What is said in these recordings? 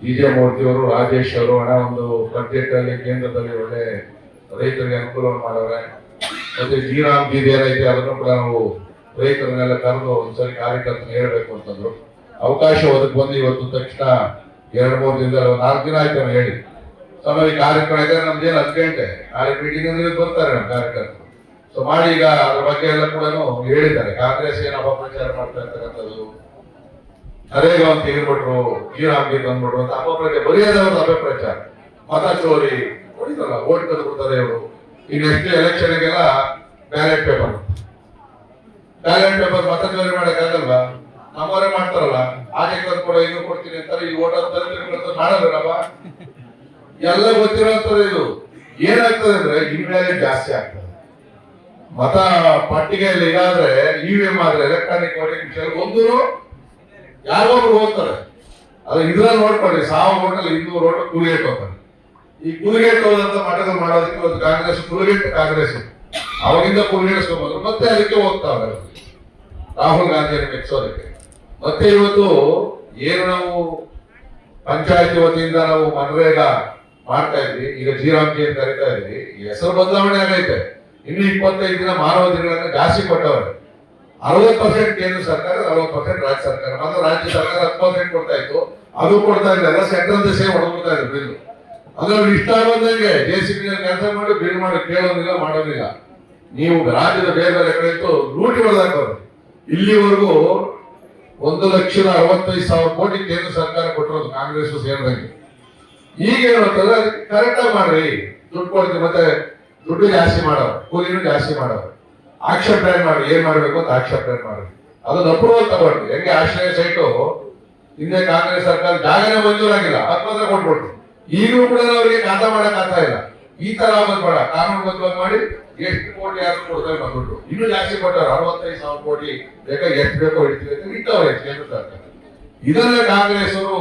DJ ಮೂರ್ತಿ ಅವರು, ರಾಜೇಶ್ ಅವರು ಹಣ ಒಂದು ಬಜೆಟ್ ಅಲ್ಲಿ ಕೇಂದ್ರದಲ್ಲಿ ಒಳ್ಳೆ ರೈತರಿಗೆ ಅನುಕೂಲ ಮಾಡವ್ರೆ. ಮತ್ತೆ ಶ್ರೀರಾಮ್ ಜಿ ಏನೈತೆ ಅದನ್ನು ಕೂಡ ನಾವು ರೈತರನ್ನೆಲ್ಲ ಕರೆದು ಒಂದ್ಸರಿ ಕಾರ್ಯಕರ್ತನ ಹೇಳ್ಬೇಕು ಅಂತಂದ್ರು. ಅವಕಾಶ ಒದಗಿ ಬಂದು ಇವತ್ತು ತಕ್ಷಣ 2-3 ದಿನದಲ್ಲಿ 4 ದಿನ ಆಯ್ತು ಹೇಳಿ ಸಮಯ ಕಾರ್ಯಕ್ರಮ ಇದೆ. ನಮ್ದೇನು 10 ಗಂಟೆ ನಾಳೆ ಮೀಟಿಂಗ್ ಬರ್ತಾರೆ ನಮ್ಮ ಕಾರ್ಯಕರ್ತರು. ಸೊ ಮಾಡಿ ಈಗ ಅದ್ರ ಬಗ್ಗೆ ಎಲ್ಲ ಕೂಡ ಹೇಳಿದ್ದಾರೆ. ಕಾಂಗ್ರೆಸ್ ಏನು ಅಪಪ್ರಚಾರ ಮಾಡ್ತಾ ಇರ್ತಕ್ಕಂಥದ್ದು, ನರೇಗಾ ಅಂತ ತೆಗೆದ್ಬಿಟ್ರು, ಶ್ರೀರಾಮ್ಗೆ ತಂದ್ಬಿಟ್ರು ಅಂತ ಅಪಪ್ರಚಾರ, ಬರೆಯೋದವ್ರದ್ದು ಅಪಪ್ರಚಾರ, ಮತ ಚೋರಿ ಹೊಡಿತಲ್ಲ, ಓಟ್ ಕದ್ದು ಬಿಡ್ತಾರೆ ಇವರು. ಈಗ ನೆಕ್ಸ್ಟ್ ಎಲೆಕ್ಷನ್ಗೆಲ್ಲ ಬ್ಯಾಲೆಟ್ ಪೇಪರ್ ಮತ ಚೋರಿ ಮಾಡಕ್ಕಾಗಲ್ವಾ? ನಮ್ಮವರೇ ಮಾಡ್ತಾರಲ್ಲ, ಆಚೆ ಕೂಡ ಇದು ಕೊಡ್ತೀನಿ ಅಂತಾರೆ. ಈ ಓಟ್ ಮಾಡಲ್ಲಪ್ಪ, ಎಲ್ಲ ಗೊತ್ತಿರೋಂಥದ್ದು. ಇದು ಏನಾಗ್ತದೆ ಅಂದ್ರೆ ಇನ್ವ್ಯಾಲಿಡ್ ಜಾಸ್ತಿ ಆಗ್ತದೆ. ಮತ ಪಟ್ಟಿಗೆಯಲ್ಲಿ ಇದಾದ್ರೆ EVM ಆದ್ರೆ ಎಲೆಕ್ಟ್ರಾನಿಕ್ ವೋಟಿಂಗ್ ಮಿಷನ್ ಒಂದು ಯಾರೊಬ್ರು ಹೋಗ್ತಾರೆ. ಅದು ಇದ್ರಲ್ಲಿ ನೋಡ್ಕೊಳ್ಳಿ, 1000 ಓಟಲ್ಲಿ 200 ಓಟ್ ಕೂಲಿಗೇಟ್ ಹೋಗ್ತಾರೆ. ಈ ಕೂಲಿಗೇಟ್ ಹೋದಂತ ಮಠದಲ್ಲಿ ಮಾಡೋದಕ್ಕೆ ಒಂದು ಕಾಂಗ್ರೆಸ್ ಕೂಲಿಗೇಟ್ ಕಾಂಗ್ರೆಸ್ ಅವಾಗಿಂದ ಕೂಲಿಗೇಟ್ಸ್ಕೊಂಡ್ಬಂದ್ರು. ಮತ್ತೆ ಅದಕ್ಕೆ ಹೋಗ್ತಾವೆ ರಾಹುಲ್ ಗಾಂಧಿಯನ್ನು ಮೆಚ್ಚೋದಕ್ಕೆ. ಮತ್ತೆ ಇವತ್ತು ಏನು ನಾವು ಪಂಚಾಯತಿ ವತಿಯಿಂದ ನಾವು ಮನರೇಗಾ ಮಾಡ್ತಾ ಇದ್ವಿ, ಈಗ ಶ್ರೀರಾಮ್ಜಿ ಅಂತ ಕರಿತಾ ಇದ್ವಿ. ಹೆಸರು ಬದಲಾವಣೆ ಆಗೈತೆ. ಇನ್ನು 25 ದಿನ ಮಾನವ ದಿನಗಳನ್ನ ಜಾಸ್ತಿ ಕೊಟ್ಟವ್ರೆ. 60% ಕೇಂದ್ರ ಸರ್ಕಾರ, 40% ರಾಜ್ಯ ಸರ್ಕಾರ. ಮತ್ತೆ ರಾಜ್ಯ ಸರ್ಕಾರ 10% ಕೊಡ್ತಾ ಇತ್ತು, ಅದು ಕೊಡ್ತಾ ಇಲ್ಲ. ಸೆಂಟ್ರಲ್ ಸೇವೆ ಹೊಡ್ಕೊಳ್ತಾ ಇದ್ರು ಬಿಲ್. ಅಂದ್ರೆ ಇಷ್ಟ ಬಂದಂಗೆ JCB ಕೆಲಸ ಮಾಡಿ ಬಿಲ್ ಮಾಡಿ ಕೇಳೋದಿಲ್ಲ, ಮಾಡೋದಿಲ್ಲ. ನೀವು ರಾಜ್ಯದ ಬೇರೆ ಬೇರೆ ಕಡೆ ಇತ್ತು ಲೂಟಿ ಹೊಡೆದಾಕವ್ರು. ಇಲ್ಲಿವರೆಗೂ 1,65,000 ಕೋಟಿ ಕೇಂದ್ರ ಸರ್ಕಾರ ಕೊಟ್ಟಿರೋದು ಕಾಂಗ್ರೆಸ್ ಸೇರಿದಂಗೆ. ಈಗ ಹೇಳ್ತಾರೆ ಕರೆಕ್ಟ್ ಆಗಿ ಮಾಡ್ರಿ, ದುಡ್ಡು ಕೊಡ್ತೀವಿ. ಮತ್ತೆ ದುಡ್ಡು ಜಾಸ್ತಿ ಮಾಡೋರು, ಕೂಲಿನೂ ಜಾಸ್ತಿ ಮಾಡೋರು. ಆಕ್ಷೇಪ ಮಾಡಿ ಏನ್ ಮಾಡ್ಬೇಕು ಅಂತ ಆಕ್ಷೇಪ ಮಾಡಿ ಅದನ್ನ ಅಪ್ರೂವಲ್ ತಗೊಳ್ರಿ. ಹೆಂಗೆ ಆಶ್ರಯ ಸೈಟು ಹಿಂದೆ ಕಾಂಗ್ರೆಸ್ ಸರ್ಕಾರ ಜಾಗನೇ ಮಂಜೂರಾಗಿಲ್ಲ, ಹತ್ತತ್ರ ಕೊಟ್ಬಿಟ್ರು. ಈಗಲೂ ಕೂಡ ಅವರಿಗೆ ಖಾತಾ ಮಾಡಕ್ ಆಗ್ತಾ ಇಲ್ಲ. ಈ ತರ ಆಗೋದು ಬೇಡ, ಕಾನೂನುಬದ್ಧವಾಗಿ ಮಾಡಿ ಎಷ್ಟು ಕೋಟಿ ಯಾರು ಕೊಡ್ತಾರೆ ಬಂದ್ಬಿಟ್ಟು ಇನ್ನೂ ಜಾಸ್ತಿ ಕೊಟ್ಟಾರೆ. 65,000 ಕೋಟಿ ಬೇಕಾ, ಎಷ್ಟು ಬೇಕೋ ಇಡ್ತೀವಿ ಅಂತ ಇಟ್ಟವ್ರೆ ಕೇಂದ್ರ ಸರ್ಕಾರ. ಇದನ್ನ ಕಾಂಗ್ರೆಸ್ ಅವರು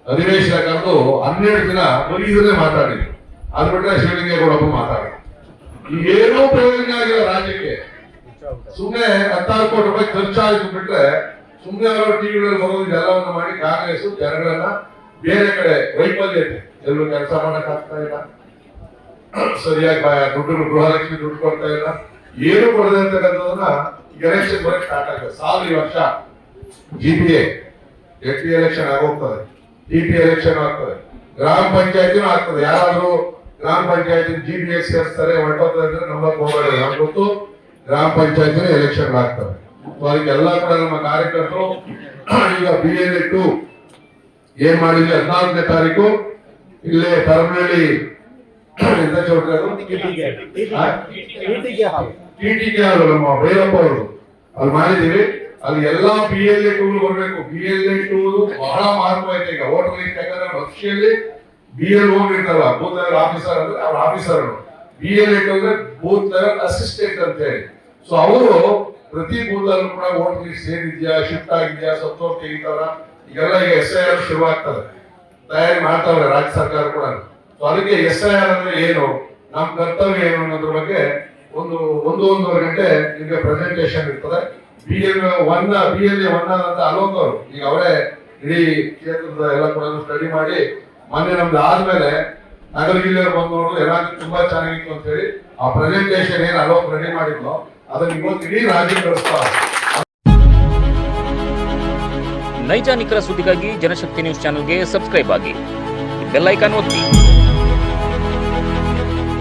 ಅಧಿವೇಶನ ಕರೆದು 12 ದಿನ ಬರೀ ಇದನ್ನೇ ಮಾತಾಡಿದ್ರು. ಅದ್ ಬಿಟ್ರೆ ಶಿವಲಿಂಗೇಗೌಡರು ಮಾತಾಡ ಏನೂ ಪ್ರಯೋಜನ ಆಗಿಲ್ಲ ರಾಜ್ಯಕ್ಕೆ. ಸುಮ್ಮನೆ 16 ಕೋಟಿ ರೂಪಾಯಿ ಖರ್ಚಾಯ್ತು ಬಿಟ್ರೆ ಸುಮ್ಮನೆ ಅವರು ಟಿವಿಗಳಲ್ಲಿ ಬರೋದು ಎಲ್ಲವನ್ನು ಮಾಡಿ ಕಾಂಗ್ರೆಸ್ ಜನಗಳನ್ನ ಬೇರೆ ಕಡೆ ವೈಫಲ್ಯತೆ, ಎಲ್ಲರೂ ಕೆಲಸ ಮಾಡಕ್ ಆಗ್ತಾ ಇಲ್ಲ, ಸರಿಯಾಗಿ ದುಡ್ಡು ಗೃಹಲಕ್ಷ್ಮಿ ದುಡ್ಡು ಕೊಡ್ತಾ ಇಲ್ಲ, ಏನು ಕೊಡದೆ ಅಂತಕ್ಕಂಥದನ್ನ ಎಲೆಕ್ಷನ್ ಬರಕ್ ಸ್ಟಾರ್ಟ್ ಆಗ್ತದೆ. ಸಾಲು ಈ ವರ್ಷ GPA MP ಎಲೆಕ್ಷನ್ ಆಗೋಗ್ತದೆ, DP ಎಲೆಕ್ಷನ್ ಆಗ್ತದೆ, ಗ್ರಾಮ ಪಂಚಾಯತಿನೂ ಆಗ್ತದೆ. ಯಾರಾದ್ರೂ ಗ್ರಾಮ ಪಂಚಾಯತಿ GPA ಸೇರಿಸ್ತಾರೆ ಹೊರಟೋಗ್ತದೆ ಅಂದ್ರೆ ನಮ್ಮಕ್ಕೆ ಹೋಗಬೇಡ. ನಮ್ಗೆ ಗೊತ್ತು ಗ್ರಾಮ ಪಂಚಾಯತಿನ ಎಲೆಕ್ಷನ್ ಆಗ್ತವೆ. ಅದಕ್ಕೆಲ್ಲ ಕೂಡ ನಮ್ಮ ಕಾರ್ಯಕರ್ತರು ಈಗ BLA 2 ಏನ್ ಮಾಡಿದ್ವಿ 14ನೇ ತಾರೀಕು ಇಲ್ಲೇ ತರಮನಹಳ್ಳಿ TTK ಹಾಲು ನಮ್ಮ ಭೈರಪ್ಪ ಅವರು ಅಲ್ಲಿ ಮಾಡಿದೀವಿ. ಅಲ್ಲಿ ಎಲ್ಲಾ BLA 2 ಬರ್ಬೇಕು. BLA 2 ಬಹಳ ಮಹತ್ವ ಐತೆ. ಈಗ ವೋಟರ್ ಲಿಸ್ಟ್ ಯಾಕಂದ್ರೆ ಅಫಿಷಿಯಲಿ BLO ಇರ್ತಾರಲ್ಲ, ಬೂತ್ ಲೆವೆಲ್ ಆಫೀಸರ್ ಅಂದ್ರೆ ಅವ್ರ ಆಫೀಸರ್. BLA 2 ಅಂದ್ರೆ ಬೂತ್ ಲೆವೆಲ್ ಅಸಿಸ್ಟೆಂಟ್ ಅಂತ ಹೇಳಿ. ಸೊ ಅವರು ಪ್ರತಿ ಬೂತ್ ಅಲ್ಲೂ ಕೂಡ ವೋಟರ್ ಲಿಸ್ಟ್ ಏನಿದ್ಯಾ, ಶಿಫ್ಟ್ ಆಗಿದ್ಯಾ, ಸತ್ತೋರ್ ತೆಗಿತಾರ, ಈಗೆಲ್ಲ ಈಗ SIR ಶುರುವಾಗ್ತದೆ, ತಯಾರಿ ಮಾಡ್ತಾವ್ರೆ ರಾಜ್ಯ ಸರ್ಕಾರ ಕೂಡ. ಸೊ ಅದಕ್ಕೆ SIR ಅಂದ್ರೆ ಏನು, ನಮ್ಮ ಕರ್ತವ್ಯ ಏನು ಅನ್ನೋದ್ರ ಬಗ್ಗೆ ಒಂದೂವರೆ ಗಂಟೆ ನಿಮಗೆ ಪ್ರೆಸೆಂಟೇಶನ್ ಇರ್ತದೆ. BLA 1 ಅಂತ ಅಲೋಕ್ ಅವರು ಈಗ ಅವರೇ ಇಡೀ ಕ್ಷೇತ್ರದ ಎಲ್ಲ ಕೂಡ ಸ್ಟಡಿ ಮಾಡಿ ಮೊನ್ನೆ ನಮ್ದು ಆದ್ಮೇಲೆ ನಗರ ಜಿಲ್ಲೆಯವರು ಬಂದು ನೋಡಿದ್ರು ಎಲ್ಲಾದ್ರೂ ತುಂಬಾ ಚೆನ್ನಾಗಿತ್ತು ಅಂತ ಹೇಳಿ ಆ ಪ್ರೆಸೆಂಟೇಶನ್ ಏನ್ ಅಲೋಕ್ ರೆಡಿ ಮಾಡಿದ್ನೋ ಅದನ್ನ ಇವತ್ತು ಇಡೀ ರಾಜ್ಯ ಕಳಿಸ್ತಾರೆ. ನೈಜ ನಿಖರ ಸುದ್ದಿಗಾಗಿ ಜನಶಕ್ತಿ ನ್ಯೂಸ್ ಚಾನೆಲ್ಗೆ ಸಬ್ಸ್ಕ್ರೈಬ್ ಆಗಿ, ಬೆಲ್ ಐಕಾನ್ ಒತ್ತಿ.